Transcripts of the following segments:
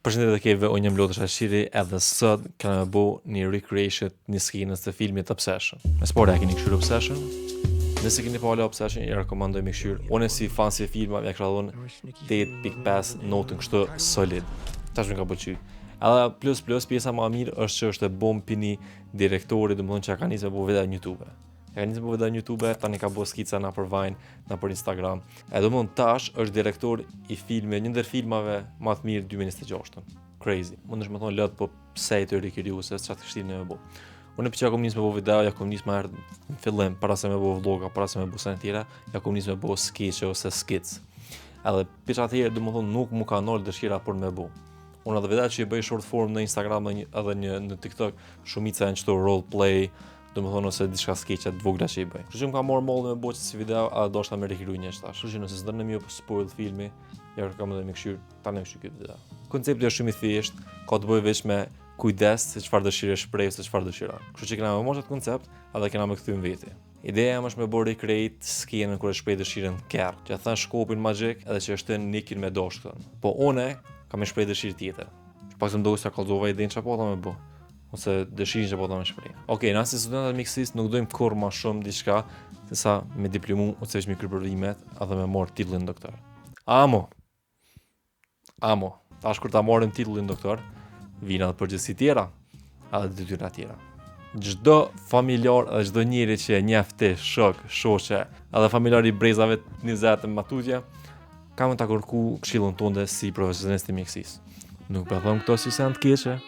Përshëndetje të keve, unë jam Lodër Shashiri edhe sot kanë bo një recreation një skenës të filmit Obsession. Me sporta keni këshyrë Obsession? Nëse keni pala Obsession, i rekomandoj me këshyrë. Unë si fan si filma, ja kësha dhonë 8.5 notën kështu solid. Tash më ka pëlqy. Edhe plus pjesa më mirë është që është e bom pini direktori, domethënë që ka nisë me bo videa në YouTube. Ja ka nisë me bo videa në YouTube, tani ka bo skica na për Vine, na për Instagram. E domethënë tash është direktor i filme, një ndër filmave më të mirë 2026. Crazy. Mundesh më thonë lot, po pse të rikëriu se çfarë kështin me bo. Unë pëlqej kom nisë me bo video, ja kom nisë më herë në fillim, para se me bo vloga, para se me bo sene tjera, ja kom nisë me bo sketch ose skits. Edhe pisha të tjerë domethënë nuk mu ka nol dëshira për me bo. Unë edhe videa që i bëj short form në Instagram edhe në TikTok, shumica janë çto role play, domethënë ose diçka skeçe të vogla që i bëj. Kështu që më ka marrë mollë me bëj si video, a doshta me rikiru një tash. Kështu që nëse s'doni më spoil filmi, ja rekomandoj me këshir, tani më këtë video. Koncepti është shumë i thjeshtë, ka të bëjë vetëm me kujdes se çfarë dëshirë shpreh se çfarë dëshira. Kështu që kena më marrë atë koncept, edhe kena më kthy veti. Ideja është me bërë recreate skenën kur e shpreh dëshirën kerr, që thën shkopin magjik edhe që është nikin me doshkën. Po unë kam shpreh dëshirë tjetër. Pak të ndoshta kallzova idenë çfarë po ta më bë. Ose dëshirën që po ta më shpreh. Okej, nëse studentat mixis nuk dojmë kurrë më shumë diçka se sa me diplomu ose veç me krypërimet edhe me marr titullin doktor. Amo. Tash kur ta marrim titullin doktor, vijnë edhe përgjegjësi tjera, edhe detyra tjera. Çdo familjar edhe çdo njeri që e njeh ti, shok, shoqe, edhe familjar i brezave 20 matutje, kam ta kërku këshillën tonë si profesionist i mjekësisë. Nuk po them këto si janë të keqe.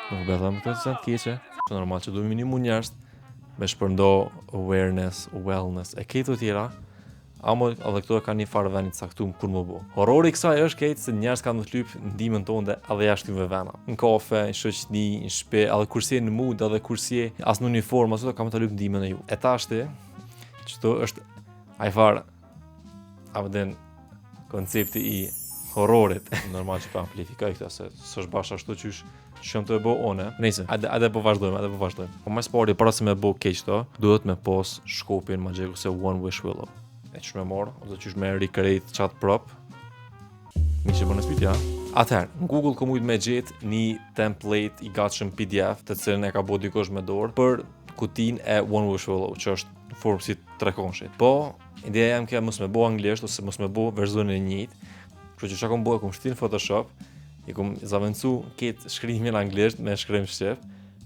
Është normal që duhet minimum njerëz me shpërndo awareness, wellness, e këto tjera. Amo edhe këto kanë një farë vend të caktuar kur më bë. Horrori i kësaj është këtë se njerëz kanë të lyp ndihmën tonë edhe jashtë me vena. Në kafe, në shoqëni, në shtëpi, edhe kur si në mood, edhe kur si as në uniformë, ashtu kam të lyp ndihmën e ju. E tashti, çto është ai farë avden koncepti i horrorit. Normal që pa amplifikoj këtë se s'është bash ashtu qysh shumë të e bo one. Nëse, edhe po vazhdojmë. Po më spori para se me bo keq to, duhet me pos shkopin magjik ose One Wish Willow. E ç'më mor, ose qysh me recreate chat prop. Miqë bën spitja. Atëherë, në Google ku mund me gjet një template i gatshëm PDF, të cilën e ka bo dikush me dorë për kutinë e One Wish Willow, që është në formë si trekonshit. Po, ideja jam kjo mos me bo anglisht ose mos me bo versionin e njëjtë. Kështu që çka kom bëu, kom shtin në Photoshop, i kom zaventu këtë shkrimin anglisht me shkrim shqip,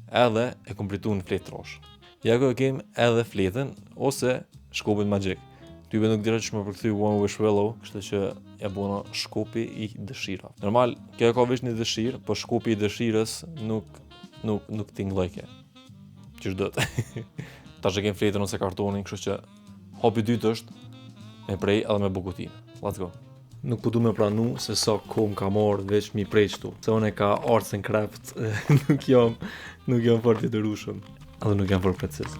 edhe e kom pritu në fletë trosh. Ja ku e kem edhe fletën ose shkopin magjik. Tyve nuk dira që më përkthy One Wish Willow, kështu që ja bona shkopi i dëshira. Normal, kjo ka vesh një dëshirë, po shkopi i dëshirës nuk tingëllojke. Qysh do të. Tash e kem fletën ose kartonin, kështu që hapi dytë është me prej edhe me bukutinë. Let's go. Nuk po du me pranu se sa kohë ka marrë veç mi prej qëtu. Se unë e ka arts and craft, nuk jam fort i dërushëm. Edhe nuk jam fort precis.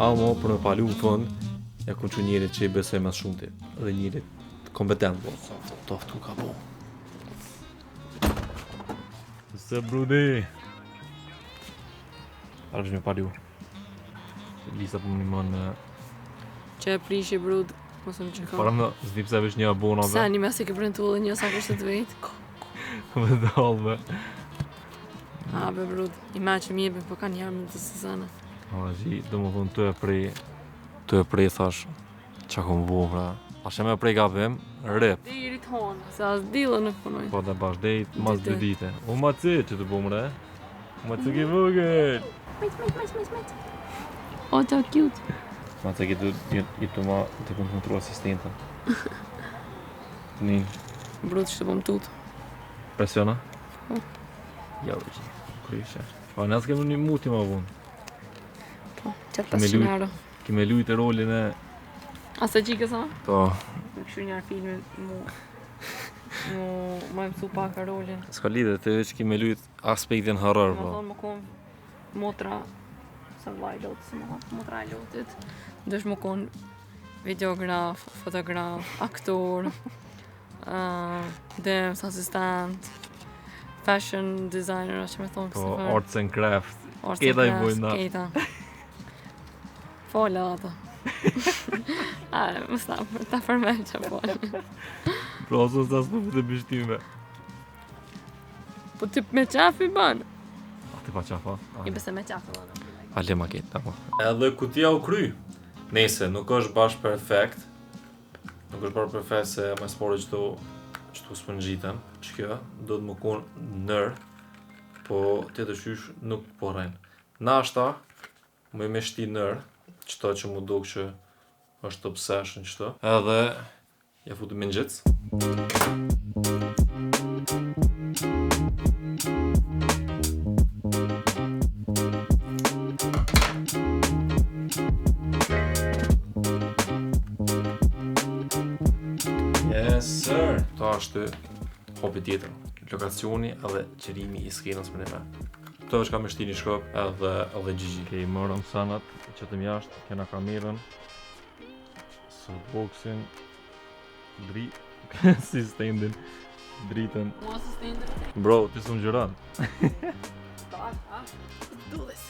Amo, për me palu në fund, ja kom që njerit që i besoj mas shumë ti. Edhe njerit kompetent, bo. Toftu ka bo. Se brudi. Arësh me palu. Lisa po më nimon me... Që e prishi brud, mos më që ka. Para më zdi pse vesh një abona be. Sa një mes e ke brëntu dhe një sa kështë të vetë. Me dal be. A be brud, i ma që mjebe po ka njerë më të sëzane. A gji, do më thonë të e prej thash, qa kom vo pra. A që me prej gabim, rip. Dhe i ritonë, se as dilo nuk punoj. Po dhe bash dejt, mas 2 dite. O ma që të bom re? Ma që ki vogël. Majt. O, të cute. Ma të ki i të ma të këmë kontrol asistentën. Nin. Brud që të bom tutë. Presiona? Po. Ja, vëqi. Kryshe. Pa, nësë kemë një muti ma vunë. Po, qatë 500 euro. Kime lujt e rolin e... A se qikë sa? Po. Në këshu njarë filmin më mësu pak a rolin. Ska lidhe, të veç kime lujt aspektin horror, po. Më thonë më konë motra, se vlaj lotë, se motra e lotit. Dësh më konë videograf, fotograf, aktor, dance, assistant, fashion designer, që me thonë Po, kësë arts and craft. Arts and Keta i crafts, bojnë na. Keta. Fola ata. Mos ta përmend që po. Pra ose sa s'po të bështime. Po ti me qafi ban? Ti pa qafa? I bese me qafi ban. Ale maket, apo. Edhe kutia u kry. Nëse nuk është bash perfekt. Nuk është bash perfekt se më spori çto s'po ngjiten. Ç'kjo do të më kon nër. Po ti të shysh nuk po rren. Nashta më me shti nër, çto që më duk që është obsession çto. Edhe ja futem me ngjec. Yes sir. Ta është hobi tjetër. Lokacioni edhe qërimi i skenës për neve. Këto është ka me shti një shkop edhe GG. Okej, morëm sanat, qëtëm jashtë, kena kamerën, softboxin, si standin, dritën. Bro, ti s'u gjëran. Do this.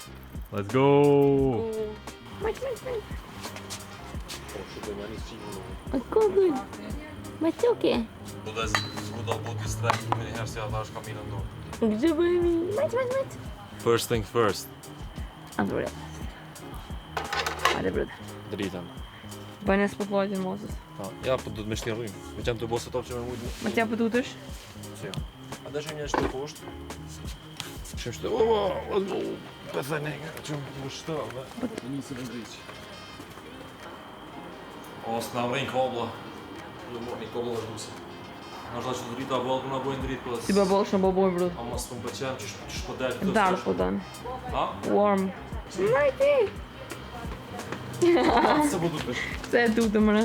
Let's go! Mike. Mas o quê? Budaz zbudował buty strach, mnie hersi adasz kamerën do. Gdzie byli? Mike. First thing first. Andrea. Hajde, brother. Dritën. Bëjnë s'po flojtin mosës. Ja, po do të më shtirrim. Me qenë të bosë top që më mujtë. Ma t'ja pëtutesh? Si jo. A dhe shumë një shtë poshtë. Shumë shtë, let's go. Pëthaj nege, që më shtë, dhe. Të njësë në ndryqë. O, s'na vrejnë kabla. Në mor një kabla është dusë. Në është da që të drita bëllë, këna bojnë dritë, plus. Si bëboll shumë bëboj, brother. Ama s'pëm pëqenë, që shpo delë të Darë po dënë. Ha? Warm. Majti! Se po dupesh? Se e du të mëre.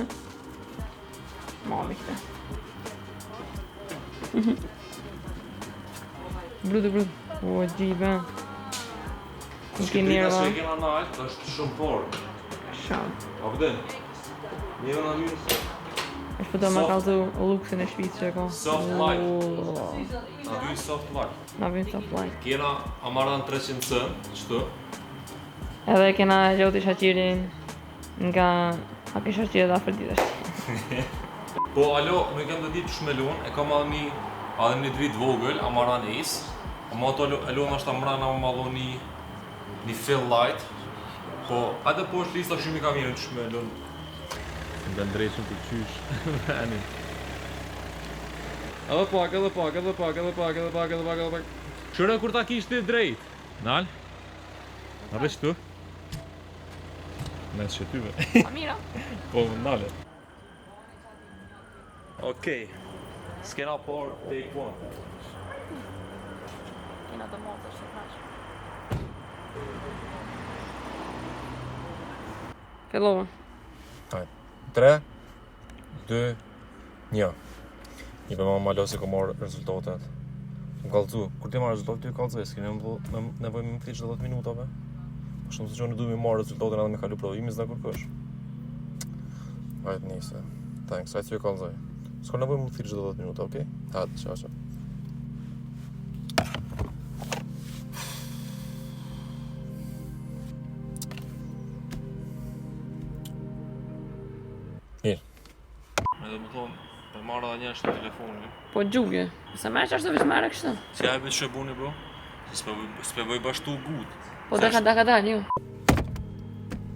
Mami këte. Brudë. O, gjibe. Nuk i mirë, va. Shkipita që e kena nalë, është shumë porë. Shumë. A pëdën? Njëve në hyrë. është po do me kalzu luksin e shpicë që e ka. Soft light. Na vjen soft light. Na vjen soft light. Kena amaran 300 cent, çto? Edhe kena gjoti shaqirin nga haki shaqire dhe afërditesh. Po alo, nuk jam të ditë shmelon, e kam edhe një drit vogël, amaran Ace. Ama ato alon është amran ama mallon një fill light. Po atë po është lista shumë i kamionit të shmelon. Nga ndrejshëm të qysh. Ani. Edhe pak. Shëre kur ta kishti drejt. Nal. A veç tu? Mes që tyve. Pa mira. Po, nale. Okej. S'kena por take one. Kena të motër që thash. Fillova. 3, 2, 1. I për ma malo se ko marrë rezultatet. Më kalëzu, kur ti marrë rezultatet, ty kalëzoj, s'ki nevoj me më flitë 10 minutave. Po shumë se që në du me marrë rezultatet edhe me kalu provimis dhe kur kësh. Hajtë njëse. Thanks, hajtë që ju kalëzoj. S'ko nevoj me më flitë 10 minuta, okej? Hajtë, qa. Mirë. Edhe më thonë, për marrë dhe njështë në telefoni. Po gjuge. Se me që është të vishë mere kështë? Si a e vetë që buni, bro? S'pe voj bashtu gut. Po da ka dalë, ju.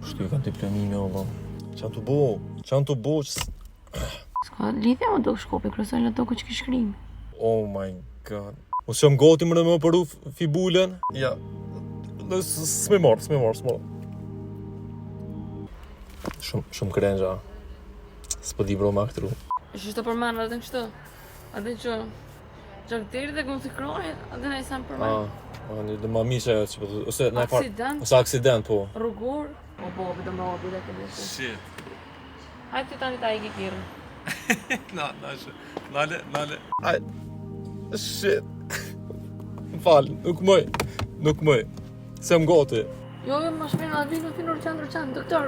Shtu i kanë t'i planimi, o, bro. Qanë t'u bo, Ska lidhja më do shkopi, kërësoj në toko që ki shkrim. Oh my god. Mos jam gati më në më përu fibulen. Ja. S'me marrë. Shumë krengja. S'po di bro ma këtru. Është të përmanë atë në kështë? Atë që gjakteri dhe këmë të krojë, atë në i samë përmanë. Një dhe ma mishe që po të... Ose aksident, po. Rrugor? O po, për të më obi dhe këtë dhe. Shit. Hajtë të tani ta i kikirë. Nale. Aj. Shit. Më falë, nuk mëj. Se më gati. Jo, ma shpinë, atë vinë Urqan, doktor.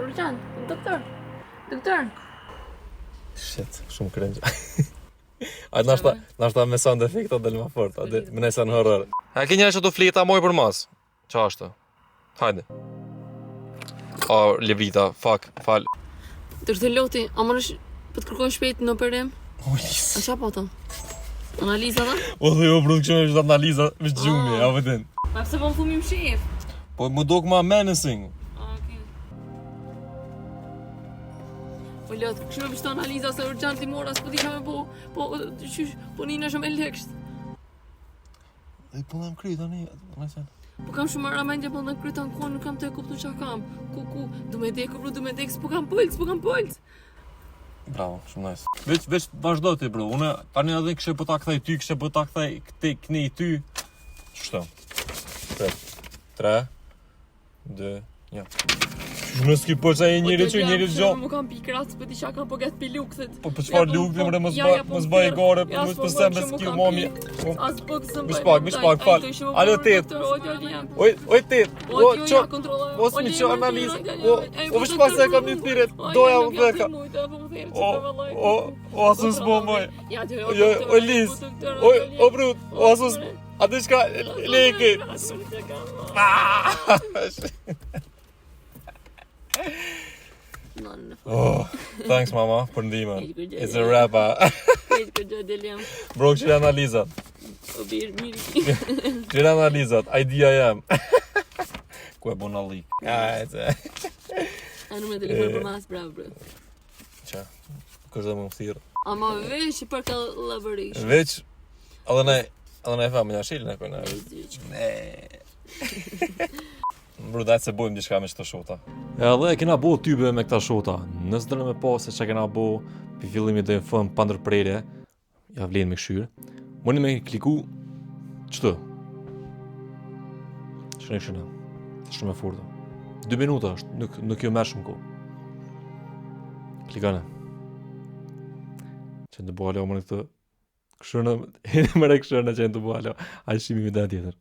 Shit, shumë krengja. Ajtë nashta me sound efekta dhe më fort, ajtë më nejsa në horror. A ke njërë që të flita moj për mas? Qa është? Hajde. O, Levrita, fal. Të loti, a më nësh për të kërkoj shpejt në operim? A qa po ta? Analiza ta? Po dhe jo, bro, kështu është analiza, është gjumi, a vëdin. Ma pëse po më thumim shef? Po më dok ma menacing. Okej. Po lot, kështu me bështu analiza se urgjant i mora, s'po disha me po nina shumë e lekësht. Dhe po në më kry, tani, Po kam shumë aramendje, po në krytan kohë nuk kam të e kuptu qa kam. Ku, du me dek, s'po kam puls. Bravo, shumë nice. Veç vazhdo ti, bro, une tani edhe kështë po ta kthej ty, kështë po ta kthej këni ty. Qështë? 3, 2, 1. Shumë s'ki po që e njëri që njëri gjo. Më kam pikrat, po di qa kam po get pi lukësit. Po për qëfar lukë, mre, mos bëj gore, mos pësem me s'ki mami. As bëk së Mish pak, fal. Alo, tet. Oj, tet. O, qo, mos mi qo analizë. O, vish pas e kam një thire, doja më dheka. O, asus bo, moj. O, Liz. O, brut. O, asus. A di shka, leke. Oh, thanks mama për ndihmën. It's a wrap. Bro, çfarë analizat? O mirë. Çfarë analizat? Idea jam. Ku e bon allik. A numër telefon për mas, bravo, bro. Qa? Kështë dhe më thirë. Ama veç për collaboration. Veç, edhe ne famë një ashilë në kojnë. Bro, dajtë se bojmë diçka me qëto shota. Edhe e kena bo tybe me këta shota. Nësë dërë me po se që kena bo për fillimi dhe në fëmë pa ndërprerje, ja vlenë me këshyrë. Mëni me kliku qëtë. Shënë. Shumë e furta. 2 minuta është, nuk jo merë shumë ko. Klikane. Që në të bo alo më në këtë këshërë në, më re këshërë në që në të bo alo. A shimi me dhe tjetër.